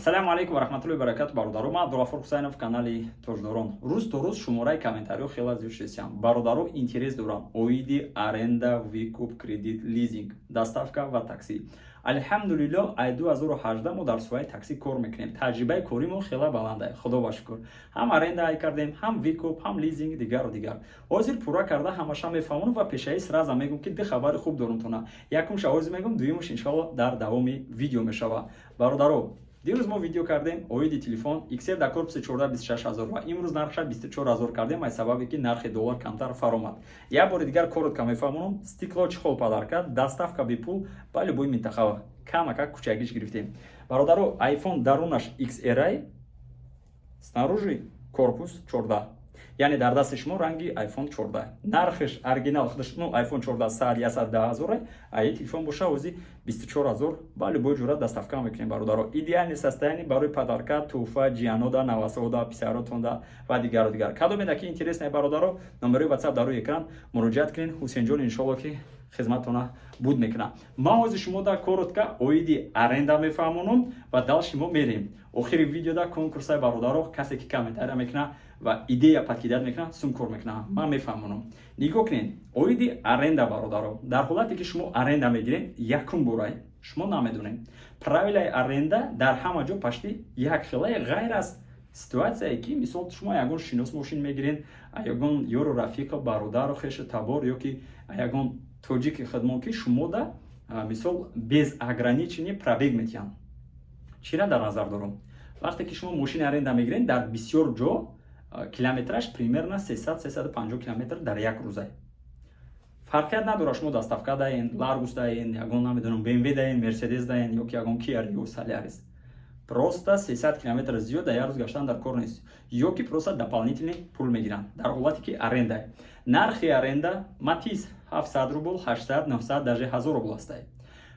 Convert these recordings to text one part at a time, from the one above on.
Ассалому алейкум ва рахматуллоҳи ва баракатуҳ бародаро. Ман Абдулғафур Ҳусайнов, канали Тоҷдорон. Рӯз то рӯз шумораи комментариҳо хеле зиёд шидам. Бародаро интерес доранд оиди аренда, викуп, кредит, лизинг, доставка ва такси. Алҳамдулиллоҳ, ай 2018 мо дар соҳаи такси кор мекунем. Таҷрибаи коримон хеле баланд аст. Худо ва шукр. Ҳам аренда ай кардем, ҳам викуп, ҳам лизинг, дигару дигар. Ҳозир пурра карда ҳамаша мефаҳмонам ва пешаи сразу мегӯям ки ди хабари хуб дорам тона. Якумш овоз мегӯям, дуюмш иншоалло дар давоми видео мешава. Бародаро, дирӯз мо видео кардем оиди телефон XR дар корпуси 14-26000 ва имрӯз нархша 24000 кардем, аз сабабе ки нархи доллар камтар фаромад. Як бори дигар коротко мефаҳмонам, стекло чихол падар кард, доставка бепул ба любой минтақа камака кучагиш гирифтем. Бародаро, iPhone дарунаш XR, снаружи корпус 14. Яъне дар дасти шумо ранги iPhone 14. Нархиш оригинал худаш, iPhone 14 110,000, а ин телефон боша ози 24000 ба любой ҷура доставка мекунем. Бародаро, идеални состояние барои падарка, туҳфа, ҷиянода, навасода, писаротонда ва дигару дигар. Кадомеда ки интересне бародаро, номери WhatsApp дар рӯи экран муроҷиат кунед. Ҳусейнҷон иншоалло ки хизматона буд мекунам. Ман ҳозир шумода коротка оиди аренда мефаҳмонам ва дал шумо мерем. Охири видеода конкурсаи бародаро, касе ки комментария мекуна ва идея подкидат мекуна, сум кор мекуна. Ман мефаҳмонам. Нигоҳ кунед, оиди аренда бародаро, дар ҳолате ки шумо аренда мегиред, якум борай шумо намедонед. Правилаи аренда дар ҳама ҷо пашти як хелае ғайр аст. Ситуатсияе ки мисол шумо ягон шинос мошин мегиред, ягон ёру рафиқа, бародару хешу табор ёки ягон тоҷики хидмон ки шумо да мисол без ограничения пробег метиҳанд. Чира дар назар дорам? Вақте ки шумо мошини аренда мегиред, дар бисёр ҷо километраш примерно 300-350 километр дар як рӯза. Фарқият надорад шумо доставка даен, Largus даен, ягон намедонам BMW даен, Mercedes даен ёки ягон Kia Rio Solaris. Просто 300 километр зиёд дар як рӯз гаштан дар кор нест. Ёки просто дополнительный пул мегиранд дар ҳолате ки аренда. Нархи аренда Matiz 700 рубл, 800, 900, даже 1000 рубл аст.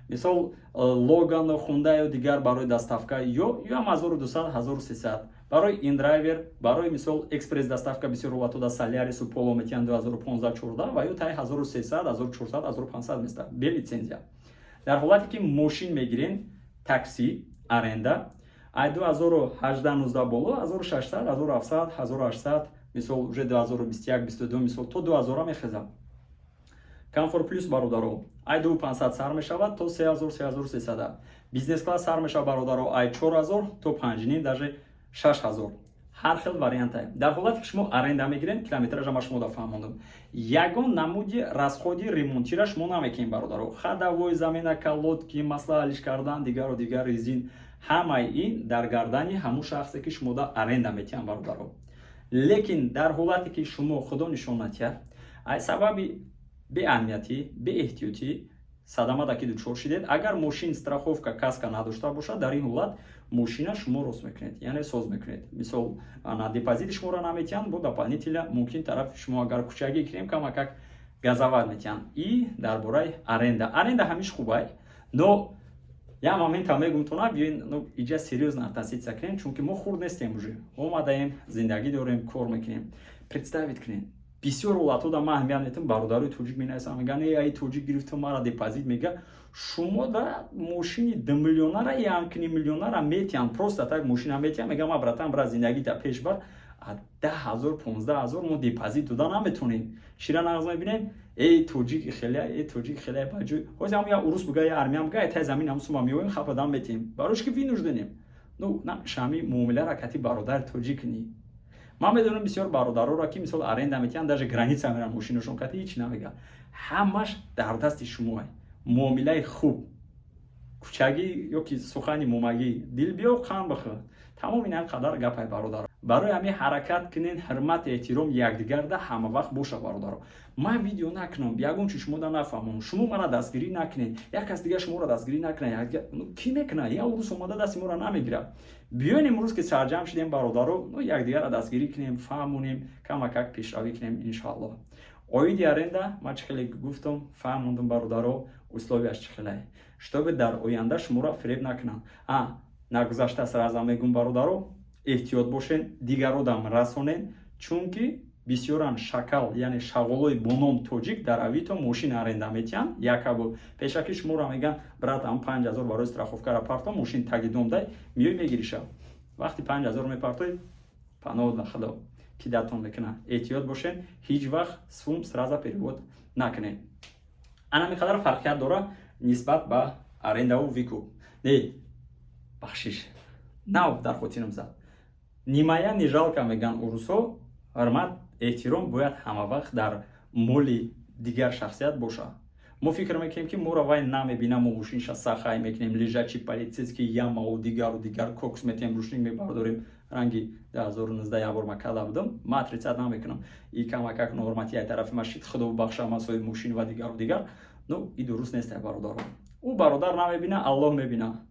Мисол Logan, Hyundai дигар барои доставка ё 1200, 1300. Барои InDriver, барои мисол экспресс доставка бисёр ҳолатода Solaris у Polo метиҳанд 2015-14 ва ё тай 1300, 1400, 1500 места бе лицензия. Дар ҳолате ки мошин мегирен, такси, аренда, ай 2018-19 боло 1600, 1700, 1800, мисол уже 2021-22 мисол то 2000 мехезад. Comfort Plus бародаро, ай 2500 сар мешавад то 3000, 3300. Бизнес класс сар мешавад бародаро, ай 4000 то 5,5 даже 6000. ҳар хел варианта. Дар ҳолате ки шумо аренда мегиред, километража ма шумо да фаҳмондам. Ягон намуди расходи ремонтира шумо намекунед бародаро. Хадавои замина, колодки, масъала ҳалиш кардан, дигару дигар резин, ҳамаи ин дар гардани ҳамун шахсе ки шумо да аренда метиҳанд бародаро. Лекин дар ҳолате ки шумо худо нишон натиҳад, ай сабаби беаҳамиятӣ, беэҳтиётӣ садама ки дучор шидед, агар мошин страховка, каска надошта бошад, дар ин ҳолат мошина шумо рост мекунед, яъне соз мекунед. Мисол депозити шуморо наметиҳанд, бо дополнителя мумкин тарафи шумо агар кучаги кунем камакак газоват метиҳанд. И дар бораи аренда. Аренда ҳамиш хубай, но я момента мегӯям тона биёин иҷа серьёзно относиться кунем, чунки мо хурд нестем уже. Омадаем, зиндагӣ дорем, кор мекунем. Представит кунед, бисёр ҳолатода ман аҳамият метиҳам, бародари тоҷик менависам, мегӯянд ай тоҷик гирифтам мара депозит мега. Шумо да мошини 2 миллионара, 1,5 миллионара метиҳанд, просто так мошина метиҳанд, мегӯям ма братан брат зиндагита пеш бар, 10,000, 15,000 мо депозит дода наметонем. Чира нағз мебинем, эй тоҷик хеле баҷӯ. Ҳозир ҳам я урус буга, я армия буга, ай тай замин ҳам сума меоем, хападам метиҳем. Барош ки ви нужденем. Ну, намешами муомилара кати бародари тоҷик ни. Ман медонам бисёр бародароро ки мисол аренда метиҳанд, даже граница меран мошинашон кати ҳеч намега. Ҳамаш дар дасти шумо. Муомилаи хуб, кучагӣ ёки сухани момагӣ, дил биё қан бихӯ. Тамоми ин қадар гапай бародаро. Барои ҳамин ҳаракат кунен, ҳурмат, эҳтиром якдигарда ҳама вақт боша бародаро. Ман видео накунам, ягон чиз шумо да нафаҳмам. Шумо мара дастгирӣ накунед, як кас дига шуморо дастгирӣ накунад. Ки мекунад? Я урус омада дасти моро намегирад. Биёин имрӯз ки сарҷам шидем бародаро, якдигарро дастгирӣ кунем, фаҳмонем, камакак пешравӣ кунем иншоалло. Оиди аренда, ман чӣ хеле гуфтам, фаҳмондам бародаро, условияш чӣ хеле. Чтобы дар оянда шуморо фиреб накунанд. Нагузашта сразу мегӯям бародаро, эҳтиёт бошен, дигародам расонен, чунки бисёран шакал яъне шағолои боном тоҷик дар авито мошин аренда метиҳанд якабу пешаки шуморо меган брат ам 5000 барои страховкара парто мошин таги дом дай миёй мегириша вақти 5000 мепартои паноҳ ба худо пидатон мекунад эҳтиёт бошед ҳеҷ вақт сум сразу перевод накунед ана миқадар фарқият дора нисбат ба арендаву викуп не бахшиш нав дар хотирам зад нимая не жалко меган урусҳо ҳурмат эҳтиром бояд ҳама вақт дар моли дигар шахсият боша мо фикр мекунем ки моро вай намебинам мо мошинша сахай мекунем лежачи политсейский ямау дигар кокс метем рушник мебардорем ранги 2019 ябор макала будам ма отрицат намекунам и камакак нормати ай тарафи машид худо бахша масои мошин ва дигар ну и дуруст нест бародар ӯ бародар намебина аллоҳ мебина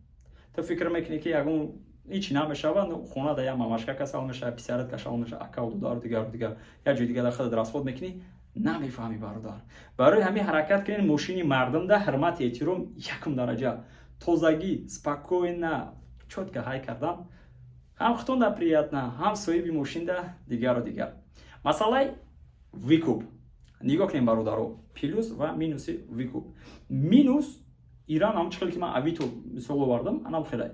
ту фикр мекунӣ ки ягон ҳичи намешава хона да я мамашка касал меша писарат кашал меша акау дудар дигар як ҷои дигар худат расход мекунӣ намефаҳмӣ бародар барои ҳамин ҳаракат кунед мошини мардум да ҳурмат эҳтиром якум дараҷа тозагӣ спокойна чётка ҳай кардан ҳам хутонда приятна ҳам соҳиби мошинда дигар масъалаи викуп нигоҳ кунем бародаро плюс ва минуси викуп минус иран ҳам чихел ки ман авито мисол овардам анам хеле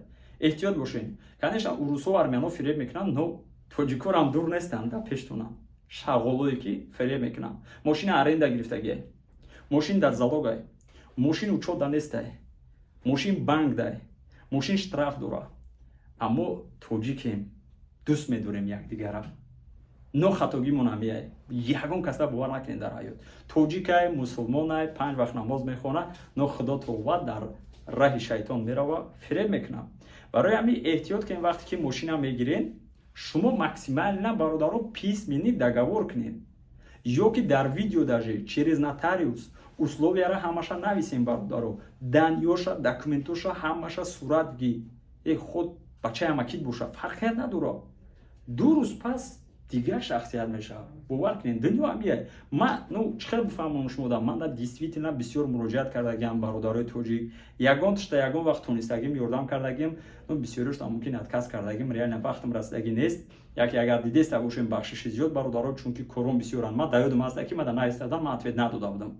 эҳтиёт бошед конечно урусҳо армяно фиреб мекунанд но тоҷикор ҳам дур нестанд да пештунам шағолое ки фиреб мекунанд мошини аренда гирифтагиай мошин дар залогай мошин учода нестай мошин банк дай мошин штраф дора аммо тоҷикем дӯст медорем якдигара нохатогимон ҳамияй ягон каса бовар накунед дар ҳаёт тоҷикай мусулмонай 5 вақт намоз мехона но худо товба дар раҳи шайтон мерава фиреб мекунам барои ҳамин эҳтиёт кунед вақте ки мошина мегиред шумо максимально бародаро письменный договор кунед ё ки дар видео даже через нотариус условияра ҳамаша нависем бародаро данёша документоша ҳамаша сурат ги худ бачаи амакит боша фарқият надора дуруст пас дигар шахсият мешавад бовар кунед дунё ҳамияй ман чихел бифаҳмонам шумо да ман да действительно бисёр муроҷиат кардагиам бародарои тоҷик ягон тишта ягон вақт тонистагим ёрдам кардагим бисёриашта мумкин отказ кардагим реально вақтам расидагӣ нест яке агар дидеста бошем бахшиши зиёд бародаро чунки корон бисёранд ман даёдам аста ки ман да наистадам ман ответ надода будам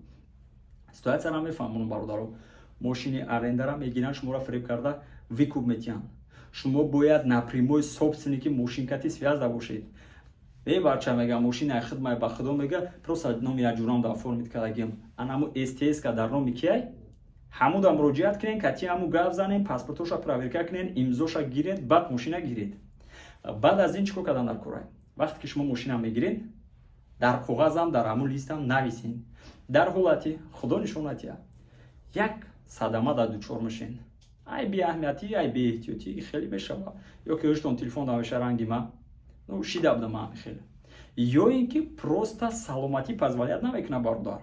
ситуатсияра мефаҳмонам бародаро мошини арендара мегиранд шуморо фиреб карда викуп метиҳанд шумо бояд напрямой собственники мошинкати связда бошед бача мега мошина хидмай ба худо мега просто номи аҷурам да оформит кардагим анаму стска дар номи киай ҳамуда муроҷиат кунед кати ҳаму гап занед паспортоша проверка кунед имзоша гиред баъд мошина гиред баъд аз ин чӣ кор кардан дар корай вақте ки шумо мошина мегиред дар коғазам дар ҳамун листам нависен дар ҳолати худо нишонатия як садама да дучор мешен ай беаҳамиятӣ ай беэҳтиётӣ хеле мешава ё ки ӯштон телефон дамеша ранги ма шида будам ҳам хеле ё ин ки просто саломатӣ позволят намекуна бародар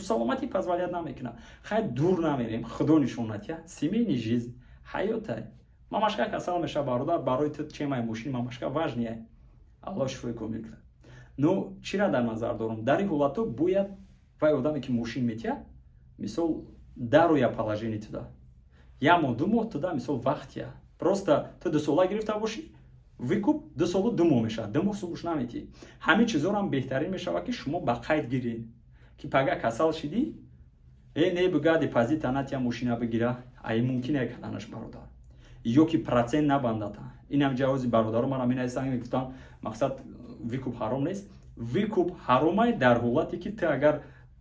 саломатӣ позволят намекуна хай дур намерем худо нишонатия семейный жизнь ҳаётай мамашка касал меша бародар барои ту чемай мошини мамашка важния аллоҳ шифои комил кунад чира дар назар дорам дар ин ҳолато бояд вай одаме ки мошин метиҳад мисол дароя положение туда я моҳ 2 моҳ туда мисол вақтия просто ту 2 сола гирифта бошӣ викуп 2 солу 2 моҳ мешавад 2 моҳ субуш наметӣ ҳамин чизорам беҳтарин мешавад ки шумо ба қайд гиред ки пага касал шидӣ не буга депозита натия мошина бигира ай мумкине каданаш бародар ё ки процент набандата инам ҷавози бародаро мара менависанд гуфтам мақсад викуп ҳаром нест викуп ҳаромай дар ҳолате ки ту агар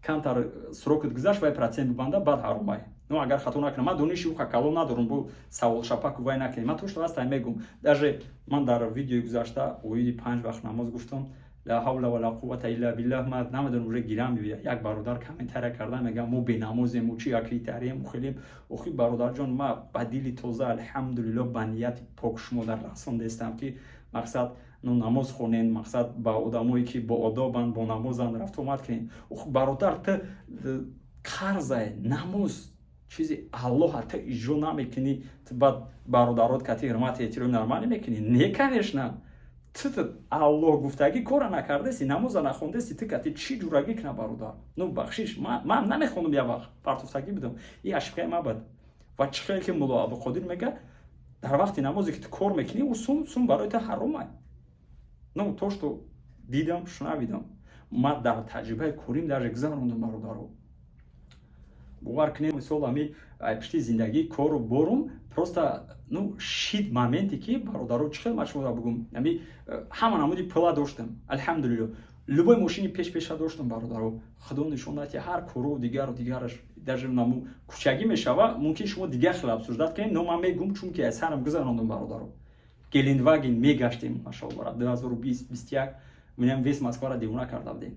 камтар срокот гузашт вай процент бибанда баъд ҳаромай агар хато накунам ман дониши ӯ калон надорам бо савол шапаку вай накунем ман тошто ҳастам мегум даже ман дар видеои гузашта оиди 5 вақт намоз гуфтам ла ҳавла ва ла қуввата илля биллаҳ ман намедонам уже гирам бивия як бародар комментария карда мегам мо бенамозем чи акритарием ухелем охи бародарҷон ма ба дили тоза алҳамдулилло ба нияти пок шумо дар расон дестам ки мақсад намоз хонен мақсад ба одамое ки бо одобанд бо намозанд рафт омад кунем бародар ту қарзай намоз чизи аллоҳа ту иҷро намекунӣ баъд бародарот кати ҳурмати эҳтироми нормалӣ мекунӣ не конечно ту аллоҳ гуфтагӣ кора накардаси намоза нахондаси ту кати чӣ ҷурагӣ куна бародар бахшиш ман намехонам я вақт партофтагӣ будам и ашбқаи мабад ва чӣ хеле ки мулло абуқодир мега дар вақти намозе ки ту кор мекунӣ ӯ сум барои ту ҳаромай то што дидам, шунавидам. Ма дар таҷрибаи корим даже гузарондам бародаро. бовар кунед мисол ами пишти зиндагии кору борум просто шид моменте ки бародаро чӣ хел машмуда бугум ами ҳама намуди пула доштам алҳамдулилло любой мошини пеш-пеша доштам бародаро худо нишон дад ки ҳар кору дигару дигараш даже наму кӯчагӣ мешава мумкин шумо дигар хел обсуждат кунед но ман мегум чунки аз сарам гузарондам бародаро гелендваген мегаштем машаллоҳ 2020-21 минам вес москваро девона карда будем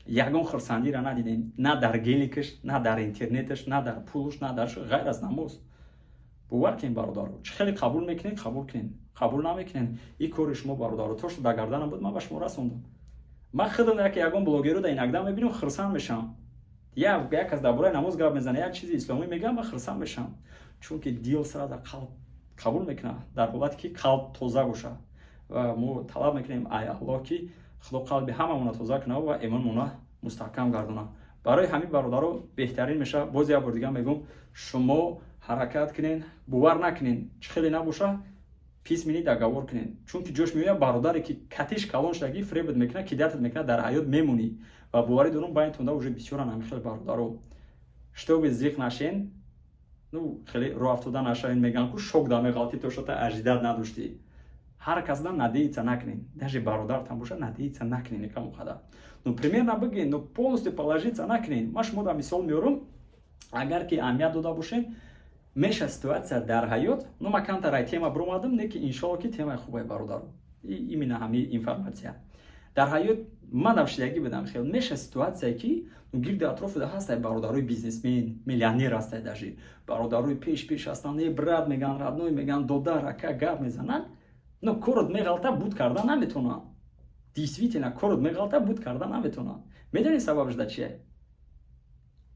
ягон хурсандиро надидем на дар геликаш на дар интернеташ на дар пулуш на дар ғайр аз намоз бовар кунед бародаро чӣ хеле қабул мекунед қабул кунед қабул намекунед ин кори шумо бародаро то што дар гарданам буд ман ба шумо расондам ман худам ягон блогеро дар инагдам мебинам хурсанд мешавам як аз дар бораи намоз гап мезана як чизи исломӣ мегӯям ман хурсанд мешавам чунки дил сразу қалб қабул мекунад дар ҳолате ки қалб тоза боша ва мо талаб мекунем ай аллоҳ ки худо қалби ҳамамона тоза кунад ва имонмона мустаҳкам гардонад барои ҳамин бародаро беҳтарин меша боз як бор дигар мегӯм шумо ҳаракат кунед бовар накунед чӣ хеле набоша писмини договор кунед чунки ҷош меояд бародаре ки катиш калон шудагӣ фребот мекунад кидатат мекунад дар ҳаёт мемонӣ ва боварӣ дорум байнтонда уже бисёра намихел бародаро штоби зиқ нашен хеле роҳ афтода нашавен мегӯянд ку шок дар меғалтӣ то шота аждият надоштӣ ҳар касдан надеяться накунед даже бародаратон боша надеяться накунед никому қадар примерно бигӯед но полностью положиться накунед ман шумо дар мисол меорам агар ки аҳамият дода бошед меша ситуация дар ҳаёт ман камтар тема биромадам не ки иншоалло ки темаи хубе бародаро именно ҳамин информация дар ҳаёт ман навшидагӣ будам хел меша ситуация ки гирди атрофуда ҳастай бародарои бизнесмен миллионер ҳастай даже бародарои пеш ҳастанд брат меган родной меган додар ака гап мезананд но корот меғалта буд карда наметонанд действительно корот меғалта буд карда наметонанд медонӣ сабабаш да чие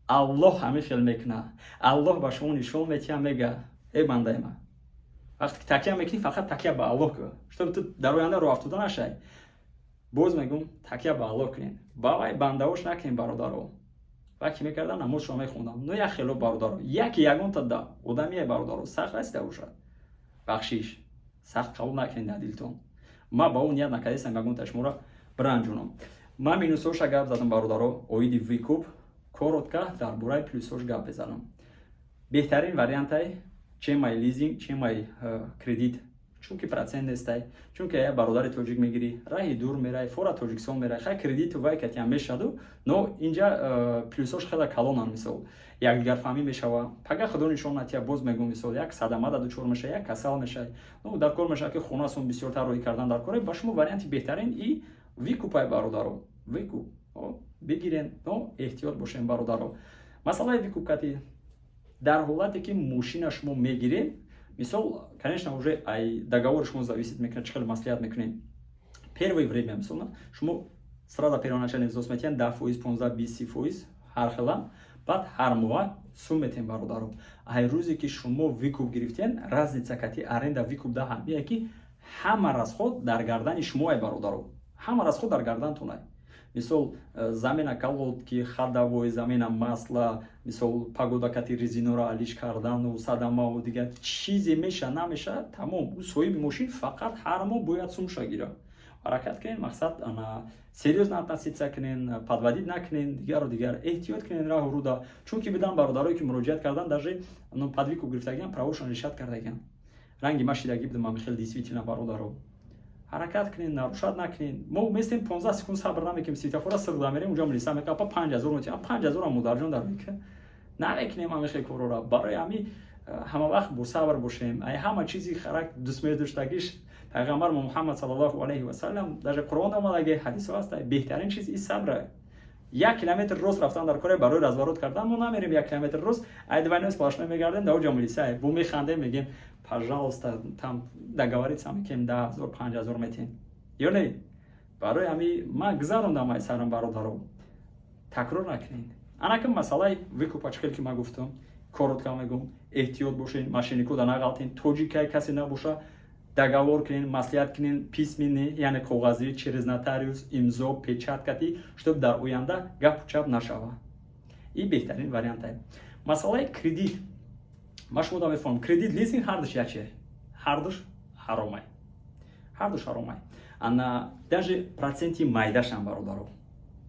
аллоҳ ҳамин хел мекунад аллоҳ ба шумо нишон метиҳад мега бандаи ман вақте ки такя мекунӣ фақат такя ба аллоҳ кун чтобы ту дар оянда роҳ афтода нашай боз мегӯм такя ба аллоҳ кунед ба вай бандаош накунед бародаро вақте мекардам намозшро мехондам но як хело бародаро яки ягонта да одамие бародаро сахт расида бошад бахшиш сахт қабул накунед дар дилтон ман ба он ният накардистам ягонта шуморо биранҷонам ман минусоша гап задам бародаро оиди викуп коротка дар бораи плюсош гап безанам беҳтарин вариантай чемай лизинг чемай кредит чунки процент нестай чунки як бародари тоҷик мегирӣ раҳи дур мерай фора тоҷикистон мерай хай кредиту вай катиам мешаду но инҷа плюсош хела калонанд мисол якдигарфаҳмӣ мешава пага худо нишон натия боз мегӯм мисол як садамада дучор меша як касал мешай дар кор мешава ки хонасон бисёртар роҳӣ кардан дар коре ба шумо варианти беҳтарин и викупай бародаро викуп бигирен но эҳтиёт бошем бародаро масъалаи викупкати дар ҳолате ки мошина шумо мегиред мисол конечно уже ай договори шумо зависит мекунад чӣ хеле маслиҳат мекунед первое время мисол шумо сразу первоначально взнос метиҳед 10%, 15%, 20% ҳар хела баъд ҳар моҳ сум метиҳем бародаро ай рӯзе ки шумо викуп гирифтен разница кати аренда викуп да ҳамие ки ҳама расход дар гардани шумоай бародаро ҳама расход дар гардантонай мисол замена колодки ходовой замена масла мисол погода кати резиноро алиш кардану садамаву дигар чизе меша намеша тамом соҳиби мошин фақат ҳар моҳ бояд сумша гира ҳаракат кунед мақсад серьёзно относиться кунед подводить накунед дигару дигар эҳтиёт кунед раҳу руда чунки бидан бародарое ки муроҷиат кардан даже подвику гирифтагиан правошон решат кардагиан ранги машидагӣ будам мамихел действительно бародаро ҳаракат кунед нарушад накунед мо местем 15 секунд сабр намекунем светофора сирда мерем унҷа милиса мекунад 5000 метиҳам 5000 модарҷон дар мека намекунем ҳамихел корора барои ҳами ҳама вақт босабр бошем ай ҳама чизи харак дӯстмедоштагиш пайғамбар муҳаммад саллаллоҳу алайҳи васалам даже қуръонда омадаги ҳадисо ҳаста беҳтарин чиз ин сабра 1 километр рост рафтан дар коре барои разворот кардан мо намерем 1 километр рост ай двойной сплошной мегардем да уҷа милиса бо механдем мегем пожалуйста там договориться мекунем 10000 5000 метем ё не барои ҳами ман гузарондам ай сарам бародаро такрор накунед анаки масъалаи викупа чӣ хел ки ман гуфтам коротка мегӯм эҳтиёт бошед машиникуда нағалтен тоҷикай касе набоша договор кунед маслиҳат кунед письменный яъне коғазӣ через нотариус имзо печаткати чтоб дар оянда гапу чап нашава ин беҳтарин вариантай масъалаи кредит ман шумо да мефаҳмам кредит лизинг ҳардуш яче ҳардуш ҳаромай ҳар ду шаромай ана даже проценти майдашам бародаро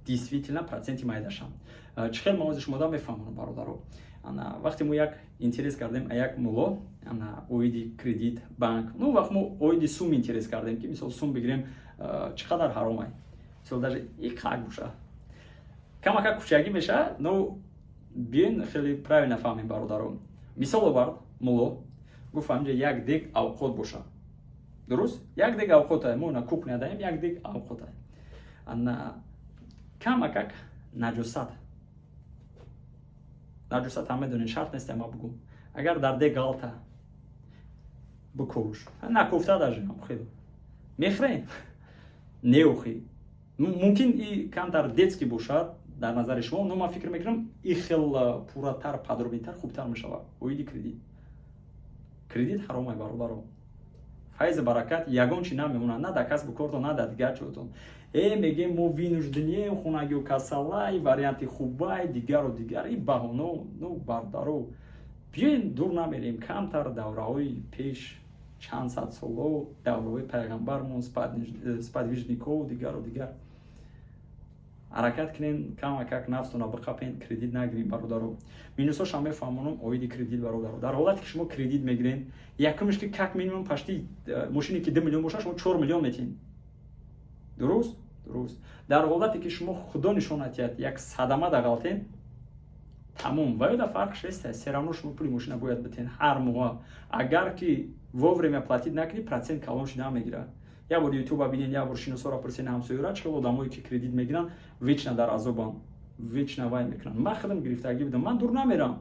действительно проценти майдашам чӣ хел мавози шумо да мефаҳмонам бародаро ана вақте мо як интерес кардем як муло ана оиди кредит банк ну вақт мо оиди сум интерес кардем ки мисол сум бигирем чӣ қадар ҳаромай мисол даже иқак боша камака кучагӣ меша ну биён хеле правильно фаҳмем бародаро мисол овард муло гуфт ҳамҷа як дег авқот боша дуруст як дег авқота мо на кухня даем як дег авқота ана камакак наҷосат ҳам медонен шарт нест ма бигӯ агар дар дег галта бикуш накуфта даже хел мехрем неохӣ мумкин и камтар детски бошад дар назари шумо но ман фикр мекунам и хел пурратар подробитар хубтар мешавад оиди кредит ҳаромай бародаро файзи баракат ягон чи намемонад на да касбу корто на да дигар чотон мегем мо винуждением хунагио касалай варианти хубай дигару дигар и баҳоно ну бародаро биёин дур намерем камтар давраҳои пеш чанд сад соло давраҳои пайғамбармон сподвижников дигару дигар ҳаракат кунем камакак нафсона биқапен кредит нагирем бародаро минусошам мефаҳмонам оиди кредит бародаро дар ҳолате ки шумо кредит мегирен якумш ки как минимум пашти мошине ки 2 миллион боша шумо 4 миллион метиҳед дуруст дар ҳолате ки шумо худо нишон натиҳад як садама дағалтен тамом ваёда фарқш нест все равно шумо пули мошина бояд битен ҳар моҳ агар ки вовремя платид накунӣ процент калон шуда мегирад як бор ютуба бинен як бор шиносора пурсен ҳамсоёра чӣ хел одамое ки кредит мегиранд вечно дар азобанд вечно вай мекунанд ман худам гирифтагӣ будам ман дур намерам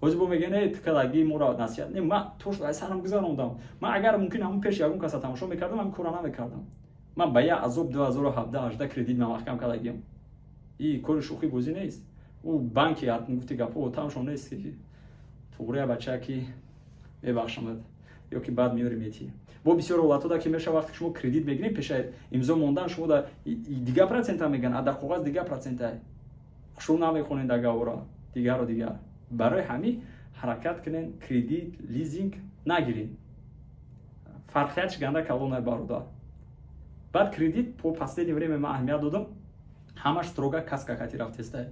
ҳозир бо мегӯянд тикалаги мора насиҳат не ман тош сарам гузарондам ман агар мумкин ҳамон пеш ягон каса тамошо мекардам ҳамин кора намекардам ман ба як азоб 2017-18 кредит мемаҳкам кардагиам и кори шӯхӣ бозӣ нест ӯ банки гуфти гапҳо тамошо нест ки туғрия бача ки мебахшамад ё ки баъд меёри метиҳӣ бо бисёр ҳолатода ки меша вақте ки шумо кредит мегирем пеша имзо мондан шумо да дигар процента мегӯянд дар коғаз дигар процента шумо намехонед договора дигару дигар барои ҳамин ҳаракат кунен кредит лизинг нагиред фарқиятш ганда калонай бародар баъд кредит по последнее время ман аҳамият додам ҳамаш строго каска кати рафтеста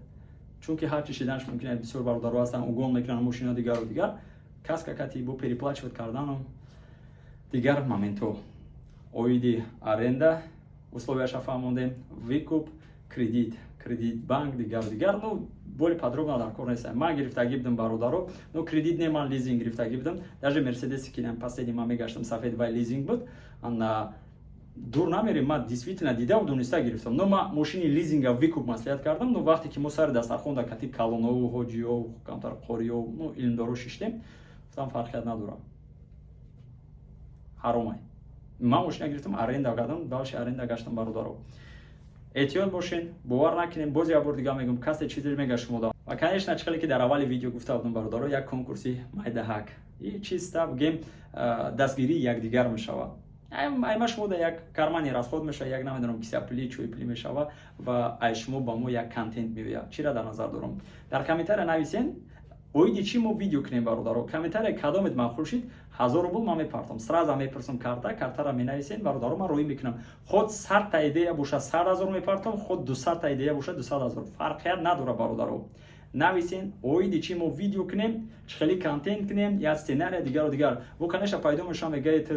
чунки ҳар чи шиданаш мумкин бисёр бародаро ҳастан угон мекунанд мошина дигару дигар каска кати бо переплачивать кардану дигар моментҳо оиди аренда условияша фаҳмондем викуп кредит банк дигару дигар ну боли подробно дар кор нест ман гирифтагӣ будам бародаро ну кредит не ман лизинг гирифтагӣ будам даже мерседеси ки последний ман мегаштам сафед вай лизинг буд ана дур намерем ман действительно дидаву дониста гирифтам но ман мошини лизинга викуп маслиҳат кардам но вақте ки мо сари дастархон да кати калонову ҳоҷиёв камтар қориёв ну илмдоро шиштем гуфтам фарқият надорам ҳаромай ман мошина гирифтам аренда кардам балши аренда гаштам бародаро эҳтиёт бошен бовар накунем боз як бор дигар мегӯям касте чизе мега шумо да ва конечно чӣ хеле ки дар аввали видео гуфта будам бародаро як конкурси майдаҳак и чиста бигем дастгирии якдигар мешавад айма шумо да як кармани расход мешавад як намедонам кисяпли чӯйпли мешавад ва ай шумо ба мо як контент меояд чиро дар назар дорам дар комментария нависен оиди чи мо видео кунем бародаро комментария кадомет маъқул шид 1000 рубл ман мепартам сразу мепурсам картара менависен бародаро ман роҳӣ мекунам худ 100 та идея боша 100 000 мепартам худ 200 та идея боша 200 000 фарқият надора бародаро нависен оиди чи мо видео кунем чӣ хели контент кунем я сценария дигару дигар во конечно пайдо мешавам мегаед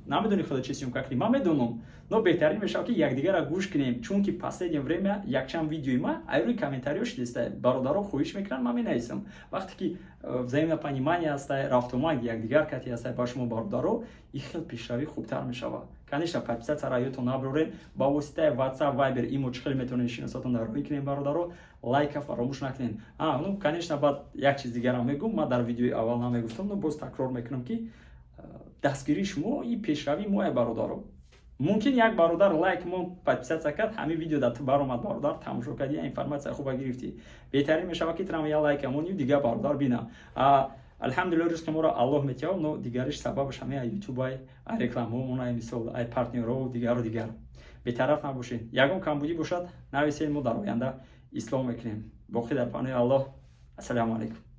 намедони худа чи съёмка кунем ман медонам но беҳтарин мешавад ки якдигара гӯш кунем чунки последнее время якчанд видеои ман айрӯи комментариҳо шидиста бародаро хоҳиш мекунанд ман менависам вақте ки взаимопонимание ҳастай рафтомак якдигар кати ҳастай ба шумо бародаро и хел пешравӣ хубтар мешавад конечно подписатсияро ёдтон набурорен ба воситаи WhatsApp Viber имо чӣ хел метавонед шиносатон роҳӣ кунем бародаро лайка фаромӯш накунед ну конечно баъд як чиз дигарам мегӯм ман дар видеои аввал намегуфтам но боз такрор мекунам ки дастгирии шумо и пешравии мо бародаро мумкин як бародар лайк мо подписатсия кард ҳамин видео да ту баромад бародар тамошо кардӣ информация хуба гирифтӣ беҳтарин мешавад ки трам я лайк амонию дигар бародар бина алҳамдулилла ризқи моро аллоҳ метиҳав но дигариш сабабаш ҳамин ай ютубай ай рекламаҳомон ай мисол ай партнерҳо дигару дигар бетараф набошед ягон камбудӣ бошад нависед мо дар оянда ислоҳ мекунем боқӣ дар паноҳи аллоҳ ассалому алайкум